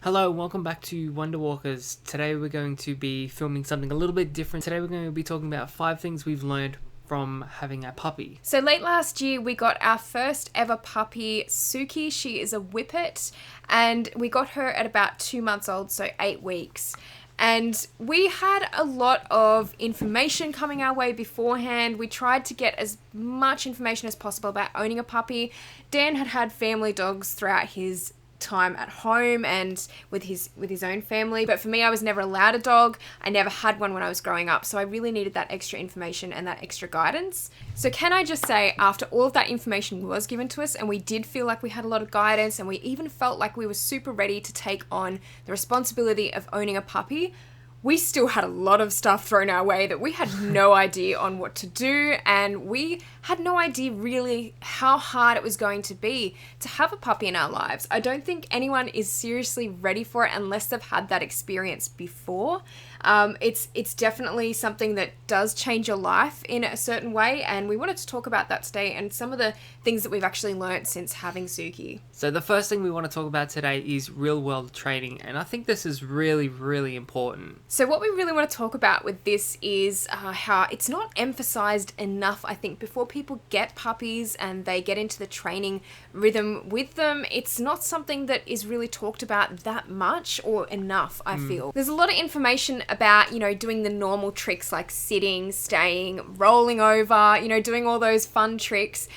Hello, welcome back to Wonder Walkers. Today we're going to be filming something a little bit different. Today we're going to be talking about 5 things we've learned from having a puppy. So late last year, we got our first ever puppy, Suki. She is a Whippet, and we got her at about 2 months old, so 8 weeks. And we had a lot of information coming our way beforehand. We tried to get as much information as possible about owning a puppy. Dan had had family dogs throughout his time at home and with his own family, but for me, I was never allowed a dog. I never had one when I was growing up, so I really needed that extra information and that extra guidance. So can I just say, after all of that information was given to us and we did feel like we had a lot of guidance and we even felt like we were super ready to take on the responsibility of owning a puppy, we still had a lot of stuff thrown our way that we had no idea on what to do, and we had no idea really how hard it was going to be to have a puppy in our lives. I don't think anyone is seriously ready for it unless they've had that experience before. It's definitely something that does change your life in a certain way, and we wanted to talk about that today and some of the things that we've actually learnt since having Suki. So the first thing we want to talk about today is real world training, and I think this is really, really important. So what we really want to talk about with this is how it's not emphasized enough, I think, before people get puppies and they get into the training rhythm with them. It's not something that is really talked about that much or enough, I feel. There's a lot of information about, doing the normal tricks like sitting, staying, rolling over, doing all those fun tricks.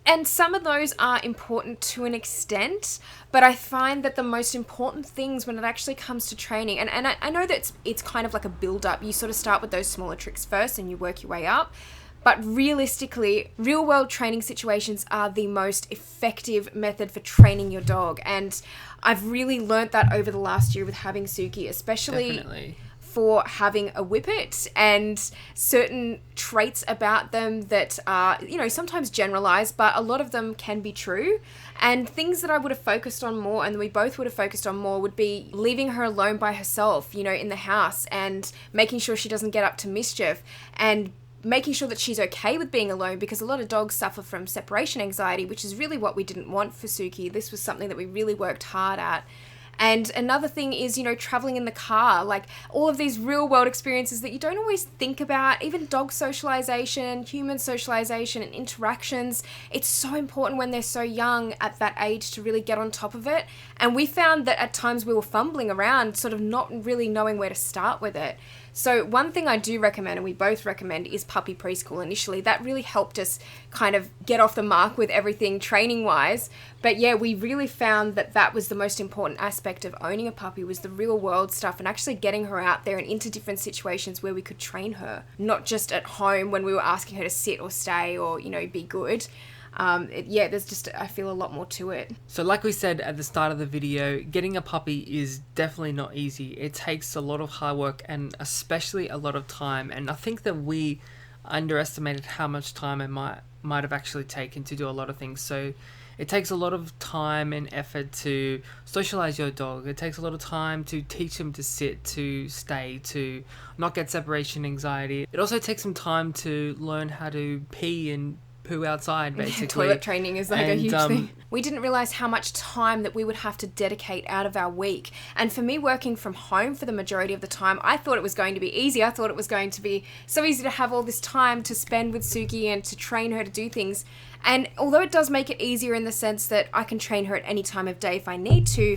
And some of those are important to an extent, but I find that the most important things when it actually comes to training, and I know that it's kind of like a build-up. You sort of start with those smaller tricks first and you work your way up. But realistically, real-world training situations are the most effective method for training your dog. And I've really learnt that over the last year with having Suki, especially Definitely. for having a Whippet and certain traits about them that are, sometimes generalized, but a lot of them can be true. And things that I would have focused on more, and we both would have focused on more, would be leaving her alone by herself, in the house, and making sure she doesn't get up to mischief, and making sure that she's okay with being alone, because a lot of dogs suffer from separation anxiety, which is really what we didn't want for Suki. This was something that we really worked hard at. And another thing is, traveling in the car, like all of these real world experiences that you don't always think about, even dog socialization, human socialization and interactions. It's so important when they're so young at that age to really get on top of it. And we found that at times we were fumbling around, sort of not really knowing where to start with it. So one thing I do recommend, and we both recommend, is puppy preschool initially. That really helped us kind of get off the mark with everything training-wise. But yeah, we really found that was the most important aspect of owning a puppy, was the real-world stuff and actually getting her out there and into different situations where we could train her. Not just at home when we were asking her to sit or stay or, be good. There's just, I feel, a lot more to it. So like we said at the start of the video, getting a puppy is definitely not easy. It takes a lot of hard work and especially a lot of time. And I think that we underestimated how much time it might have actually taken to do a lot of things. So it takes a lot of time and effort to socialize your dog. It takes a lot of time to teach him to sit, to stay, to not get separation anxiety. It also takes some time to learn how to pee and poo outside, basically. Toilet training is like a huge thing. We didn't realize how much time that we would have to dedicate out of our week. And for me, working from home for the majority of the time, I thought it was going to be easy. I thought it was going to be so easy to have all this time to spend with Suki and to train her to do things. And although it does make it easier in the sense that I can train her at any time of day if I need to,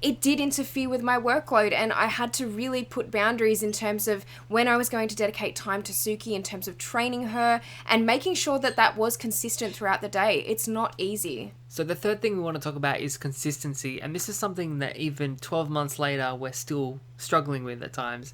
it did interfere with my workload, and I had to really put boundaries in terms of when I was going to dedicate time to Suki, in terms of training her and making sure that was consistent throughout the day. It's not easy. So the third thing we want to talk about is consistency, and this is something that even 12 months later we're still struggling with at times.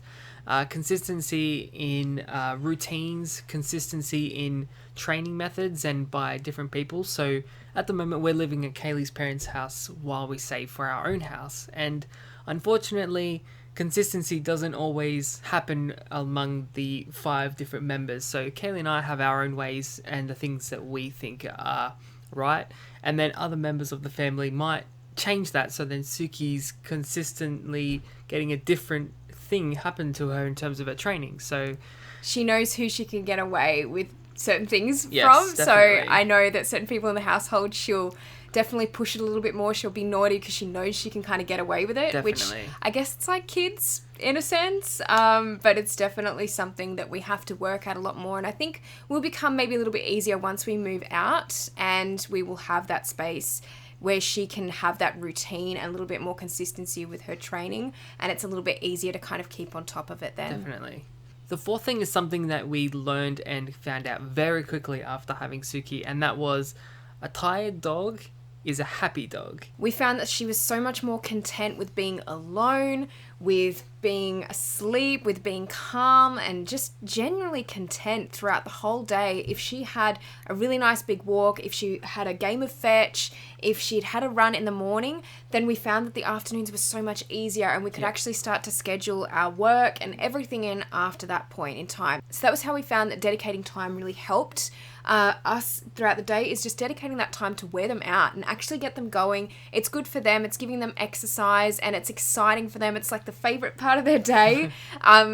Consistency in routines, consistency in training methods and by different people. So at the moment we're living at Kaylee's parents' house while we save for our own house, and unfortunately consistency doesn't always happen among the 5 different members. So Kaylee and I have our own ways and the things that we think are right, and then other members of the family might change that, so then Suki's consistently getting a different thing happen to her in terms of her training. So she knows who she can get away with certain things Yes, from. definitely. So I know that certain people in the household she'll definitely push it a little bit more. She'll be naughty because she knows she can kind of get away with it, which Definitely. I guess it's like kids in a sense, but it's definitely something that we have to work at a lot more, and I think will become maybe a little bit easier once we move out and we will have that space where she can have that routine and a little bit more consistency with her training, and it's a little bit easier to kind of keep on top of it then. Definitely. The fourth thing is something that we learned and found out very quickly after having Suki, and that was a tired dog is a happy dog. We found that she was so much more content with being alone, with being asleep, with being calm, and just generally content throughout the whole day. If she had a really nice big walk, if she had a game of fetch, if she'd had a run in the morning, then we found that the afternoons were so much easier, and we could actually start to schedule our work and everything in after that point in time. So that was how we found that dedicating time really helped us throughout the day, is just dedicating that time to wear them out and actually get them going. It's good for them, it's giving them exercise, and it's exciting for them. It's like the favorite part of their day.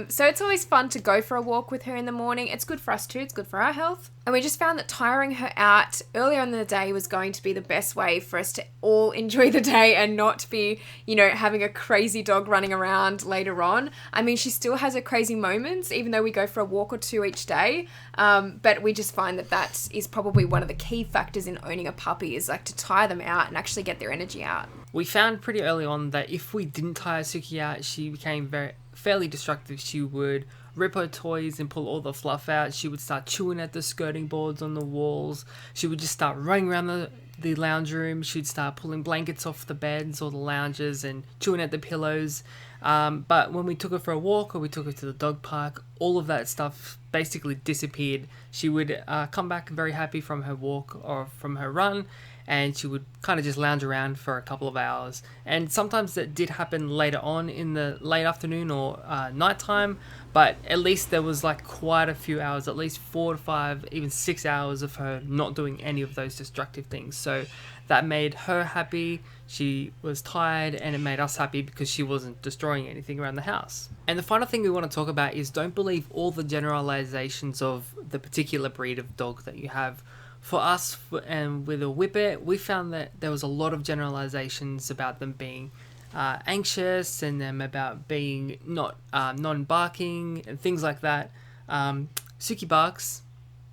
So it's always fun to go for a walk with her in the morning. It's good for us too, it's good for our health. And we just found that tiring her out earlier in the day was going to be the best way for us to all enjoy the day and not be, you know, having a crazy dog running around later on. I mean, she still has her crazy moments, even though we go for a walk or two each day. But we just find that that is probably one of the key factors in owning a puppy, is like to tire them out and actually get their energy out. We found pretty early on that if we didn't tire Suki out, she became fairly destructive. She would rip her toys and pull all the fluff out. She would start chewing at the skirting boards on the walls. She would just start running around the lounge room. She'd start pulling blankets off the beds or the lounges and chewing at the pillows. But when we took her for a walk or we took her to the dog park, all of that stuff basically disappeared. She would come back very happy from her walk or from her run, and she would kind of just lounge around for a couple of hours. And sometimes that did happen later on in the late afternoon or nighttime, but at least there was like quite a few hours, at least 4 to 5, even 6 hours of her not doing any of those destructive things. So that made her happy. She was tired, and it made us happy because she wasn't destroying anything around the house. And the final thing we want to talk about is don't believe all the generalizations of the particular breed of dog that you have. For us, and with a Whippet, we found that there was a lot of generalizations about them being anxious, and them about being not non-barking and things like that. Suki barks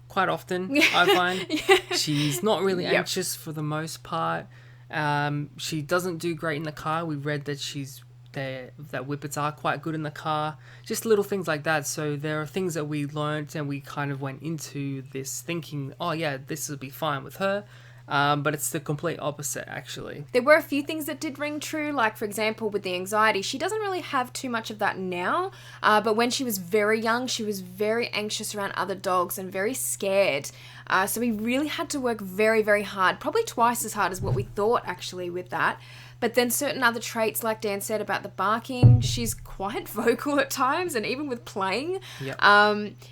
quite often, I find. She's not really anxious for the most part. She doesn't do great in the car. We read that that Whippets are quite good in the car. Just little things like that. So there are things that we learned, and we kind of went into this thinking, oh yeah, this will be fine with her. But it's the complete opposite, actually. There were a few things that did ring true, like, for example, with the anxiety. She doesn't really have too much of that now, but when she was very young, she was very anxious around other dogs and very scared. So we really had to work very, very hard, probably twice as hard as what we thought, actually, with that. But then certain other traits, like Dan said about the barking, she's quite vocal at times, and even with playing,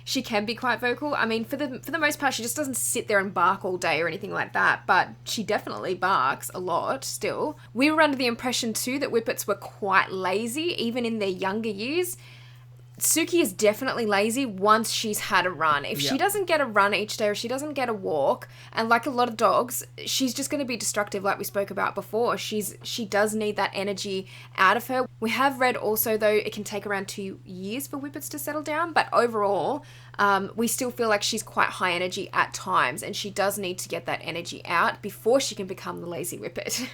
she can be quite vocal. I mean, for the most part, she just doesn't sit there and bark all day or anything like that, but she definitely barks a lot still. We were under the impression too that Whippets were quite lazy, even in their younger years. Suki is definitely lazy once she's had a run. If she doesn't get a run each day, or she doesn't get a walk, and like a lot of dogs, she's just going to be destructive, like we spoke about before. She does need that energy out of her. We have read also, though, it can take around 2 years for Whippets to settle down, but overall, we still feel like she's quite high energy at times, and she does need to get that energy out before she can become the lazy Whippet.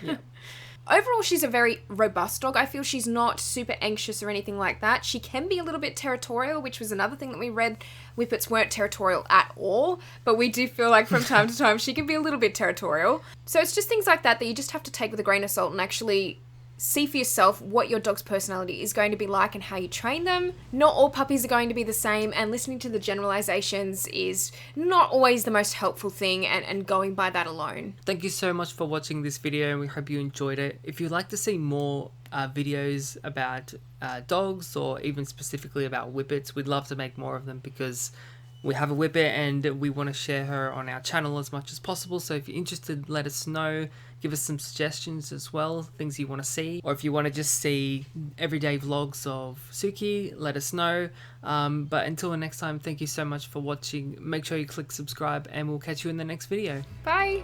Overall, she's a very robust dog. I feel she's not super anxious or anything like that. She can be a little bit territorial, which was another thing that we read. Whippets weren't territorial at all, but we do feel like from time to time she can be a little bit territorial. So it's just things like that you just have to take with a grain of salt and actually see for yourself what your dog's personality is going to be like and how you train them. Not all puppies are going to be the same, and listening to the generalizations is not always the most helpful thing, and going by that alone. Thank you so much for watching this video, and we hope you enjoyed it. If you'd like to see more videos about dogs, or even specifically about Whippets, we'd love to make more of them because we have a Whippet and we want to share her on our channel as much as possible. So if you're interested, let us know. Give us some suggestions as well, things you want to see. Or if you want to just see everyday vlogs of Suki, let us know. But until next time, thank you so much for watching. Make sure you click subscribe, and we'll catch you in the next video. Bye!